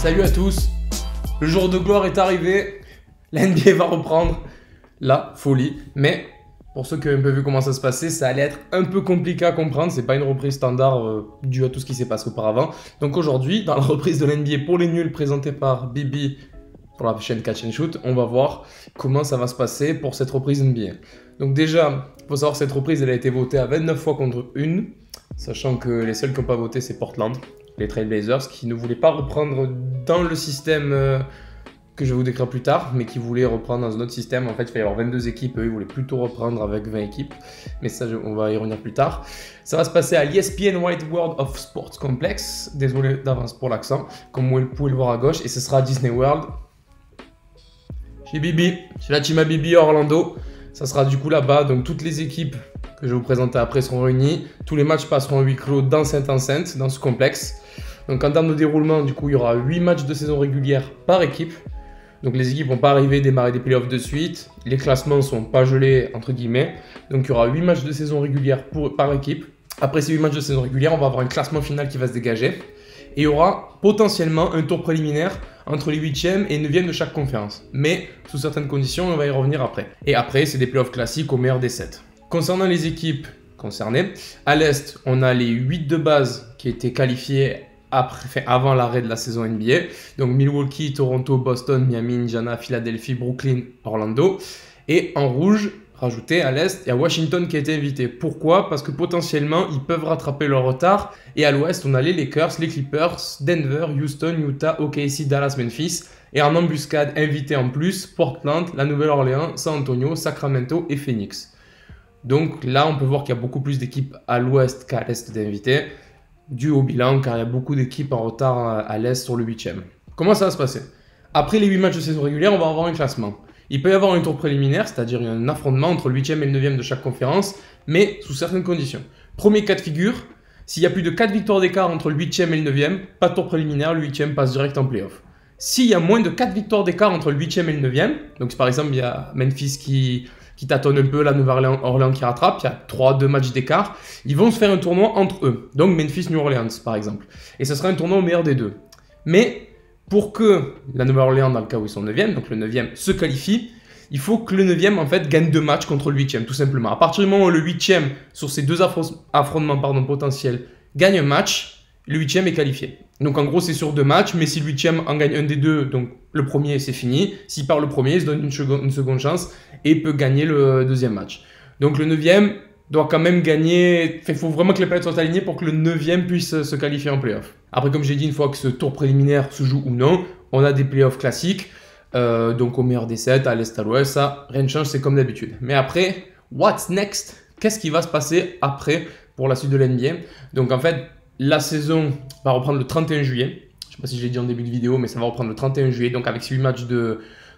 Salut à tous, le jour de gloire est arrivé, la NBA va reprendre la folie, mais pour ceux qui ont un peu vu comment ça se passait, ça allait être un peu compliqué à comprendre, c'est pas une reprise standard due à tout ce qui s'est passé auparavant. Donc aujourd'hui, dans la reprise de l'NBA pour les nuls présentée par Bibi sur la chaîne Catch and Shoot, on va voir comment ça va se passer pour cette reprise NBA. Donc déjà, il faut savoir que cette reprise elle a été votée à 29 fois contre 1, sachant que les seuls qui n'ont pas voté c'est Portland, les Trailblazers, qui ne voulaient pas reprendre dans le système que je vais vous décrire plus tard, mais qui voulaient reprendre dans un autre système. En fait, il fallait y avoir 22 équipes, eux, ils voulaient plutôt reprendre avec 20 équipes, mais ça, on va y revenir plus tard. Ça va se passer à l'ESPN Wide World of Sports Complex, désolé d'avance pour l'accent, comme vous pouvez le voir à gauche, et ce sera à Disney World. Chez Bibi, chez la team à Bibi à Orlando, ça sera du coup là-bas, donc toutes les équipes que je vais vous présenter après seront réunies, tous les matchs passeront en huis clos dans cette enceinte, dans ce complexe. Donc en termes de déroulement, du coup, il y aura 8 matchs de saison régulière par équipe. Donc les équipes vont pas arriver démarrer des playoffs de suite. Les classements ne sont pas gelés, entre guillemets. Donc il y aura 8 matchs de saison régulière par équipe. Après ces 8 matchs de saison régulière, on va avoir un classement final qui va se dégager. Et il y aura potentiellement un tour préliminaire entre les 8e et 9e de chaque conférence. Mais sous certaines conditions, on va y revenir après. Et après, c'est des playoffs classiques au meilleur des 7. Concernant les équipes concernées, à l'Est, on a les 8 de base qui étaient qualifiés avant l'arrêt de la saison NBA. Donc Milwaukee, Toronto, Boston, Miami, Indiana, Philadelphie, Brooklyn, Orlando. Et en rouge, rajouté à l'Est, il y a Washington qui a été invité. Pourquoi? Parce que potentiellement, ils peuvent rattraper leur retard. Et à l'Ouest, on a les Lakers, les Clippers, Denver, Houston, Utah, OKC, Dallas, Memphis. Et en embuscade, invité en plus, Portland, la Nouvelle-Orléans, San Antonio, Sacramento et Phoenix. Donc là, on peut voir qu'il y a beaucoup plus d'équipes à l'Ouest qu'à l'Est d'invités, dû au bilan, car il y a beaucoup d'équipes en retard à l'Est sur le 8e. Comment ça va se passer? Après les 8 matchs de saison régulière, on va avoir un classement. Il peut y avoir un tour préliminaire, c'est-à-dire un affrontement entre le 8e et le 9e de chaque conférence, mais sous certaines conditions. Premier cas de figure, s'il y a plus de 4 victoires d'écart entre le 8e et le 9e, pas de tour préliminaire, le 8e passe direct en playoff. S'il y a moins de 4 victoires d'écart entre le 8e et le 9e, donc si par exemple il y a Memphis qui tâtonne un peu, la Nouvelle-Orléans qui rattrape, il y a 3-2 matchs d'écart, ils vont se faire un tournoi entre eux, donc Memphis-New Orleans par exemple. Et ce sera un tournoi au meilleur des deux. Mais pour que la Nouvelle-Orléans, dans le cas où ils sont 9e, donc le 9e se qualifie, il faut que le 9e en fait gagne 2 matchs contre le 8e, tout simplement. À partir du moment où le 8e, sur ces deux affrontements potentiels, gagne un match, le 8e est qualifié. Donc en gros c'est sur 2 matchs, mais si le 8e en gagne un des deux, donc le premier c'est fini. S'il perd le premier, il se donne une seconde chance et peut gagner le deuxième match. Donc le 9e doit quand même gagner, il faut vraiment que les planètes soient alignées pour que le 9e puisse se qualifier en playoff. Après comme j'ai dit, une fois que ce tour préliminaire se joue ou non, on a des playoffs classiques, donc au meilleur des 7, à l'Est, à l'Ouest, ça rien ne change, c'est comme d'habitude. Mais après, what's next? Qu'est-ce qui va se passer après pour la suite de l'NBA? Donc en fait, la saison va reprendre le 31 juillet. Je ne sais pas si je l'ai dit en début de vidéo, mais ça va reprendre le 31 juillet. Donc avec ces 8 matchs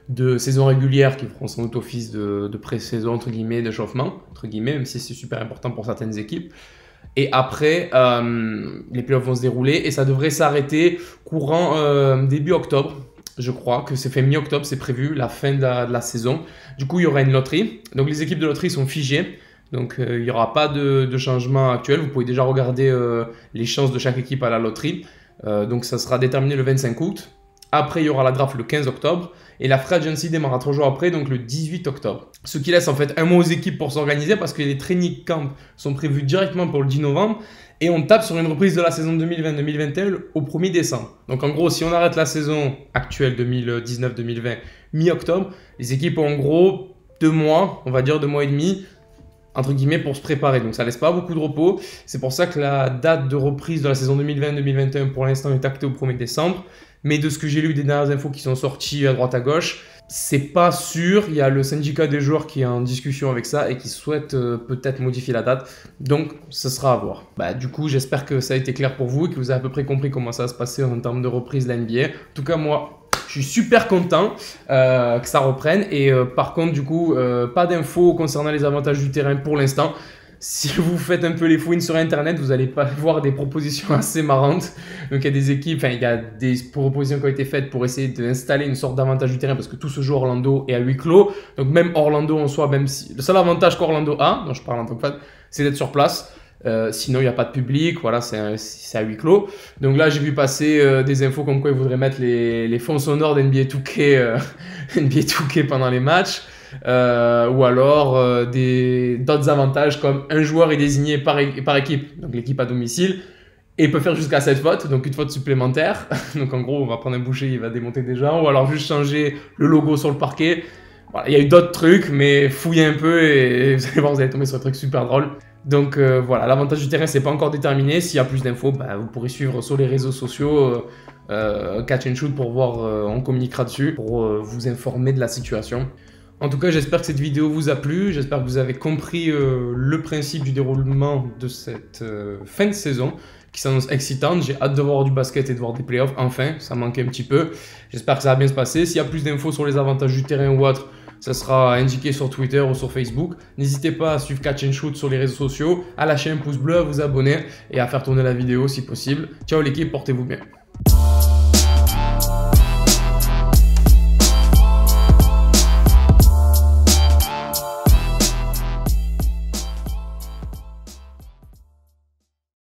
de saison régulière qui feront sans doute office de pré-saison, entre guillemets, d'échauffement, entre guillemets, même si c'est super important pour certaines équipes. Et après, les playoffs vont se dérouler et ça devrait s'arrêter courant début octobre. Je crois que c'est fait mi-octobre, c'est prévu, la fin de la saison. Du coup, il y aura une loterie. Donc les équipes de loterie sont figées. Donc il n'y aura pas de changement actuel. Vous pouvez déjà regarder les chances de chaque équipe à la loterie. Donc ça sera déterminé le 25 août. Après il y aura la draft le 15 octobre. Et la free agency démarrera 3 jours après, donc le 18 octobre. Ce qui laisse en fait un mois aux équipes pour s'organiser parce que les training camps sont prévus directement pour le 10 novembre. Et on tape sur une reprise de la saison 2020-2021 au 1er décembre. Donc en gros, si on arrête la saison actuelle 2019-2020 mi-octobre, les équipes ont en gros 2 mois, on va dire 2 mois et demi, entre guillemets, pour se préparer. Donc ça laisse pas beaucoup de repos. C'est pour ça que la date de reprise de la saison 2020-2021 pour l'instant est actée au 1er décembre. Mais de ce que j'ai lu des dernières infos qui sont sorties à droite à gauche, c'est pas sûr. Il y a le syndicat des joueurs qui est en discussion avec ça et qui souhaite peut-être modifier la date. Donc ce sera à voir. Du coup, j'espère que ça a été clair pour vous et que vous avez à peu près compris comment ça va se passer en termes de reprise de la NBA. En tout cas, moi, je suis super content que ça reprenne. Et par contre, du coup, pas d'infos concernant les avantages du terrain pour l'instant. Si vous faites un peu les fouines sur Internet, vous allez pas voir des propositions assez marrantes. Donc il y a des équipes, il y a des propositions qui ont été faites pour essayer d'installer une sorte d'avantage du terrain parce que tout se joue à Orlando et à huis clos. Donc même Orlando en soi, même si le seul avantage qu'Orlando a, dont je parle en tant que fan, c'est d'être sur place. Sinon, il n'y a pas de public, voilà, c'est à huis clos. Donc là, j'ai vu passer des infos comme quoi ils voudraient mettre les fonds sonores d'NBA 2K, NBA 2K pendant les matchs. Ou alors d'autres avantages comme un joueur est désigné par équipe, donc l'équipe à domicile, et peut faire jusqu'à 7 fautes, donc une faute supplémentaire. Donc en gros, on va prendre un boucher, il va démonter des gens, ou alors juste changer le logo sur le parquet. Voilà, il y a eu d'autres trucs, mais fouillez un peu et vous allez voir, vous allez tomber sur des trucs super drôles. Donc voilà, l'avantage du terrain, c'est pas encore déterminé. S'il y a plus d'infos, vous pourrez suivre sur les réseaux sociaux Catch and Shoot pour voir, on communiquera dessus, pour vous informer de la situation. En tout cas, j'espère que cette vidéo vous a plu, j'espère que vous avez compris le principe du déroulement de cette fin de saison qui s'annonce excitante. J'ai hâte de voir du basket et de voir des playoffs, enfin, ça manquait un petit peu. J'espère que ça va bien se passer. S'il y a plus d'infos sur les avantages du terrain ou autre, ça sera indiqué sur Twitter ou sur Facebook. N'hésitez pas à suivre Catch and Shoot sur les réseaux sociaux, à lâcher un pouce bleu, à vous abonner et à faire tourner la vidéo si possible. Ciao l'équipe, portez-vous bien.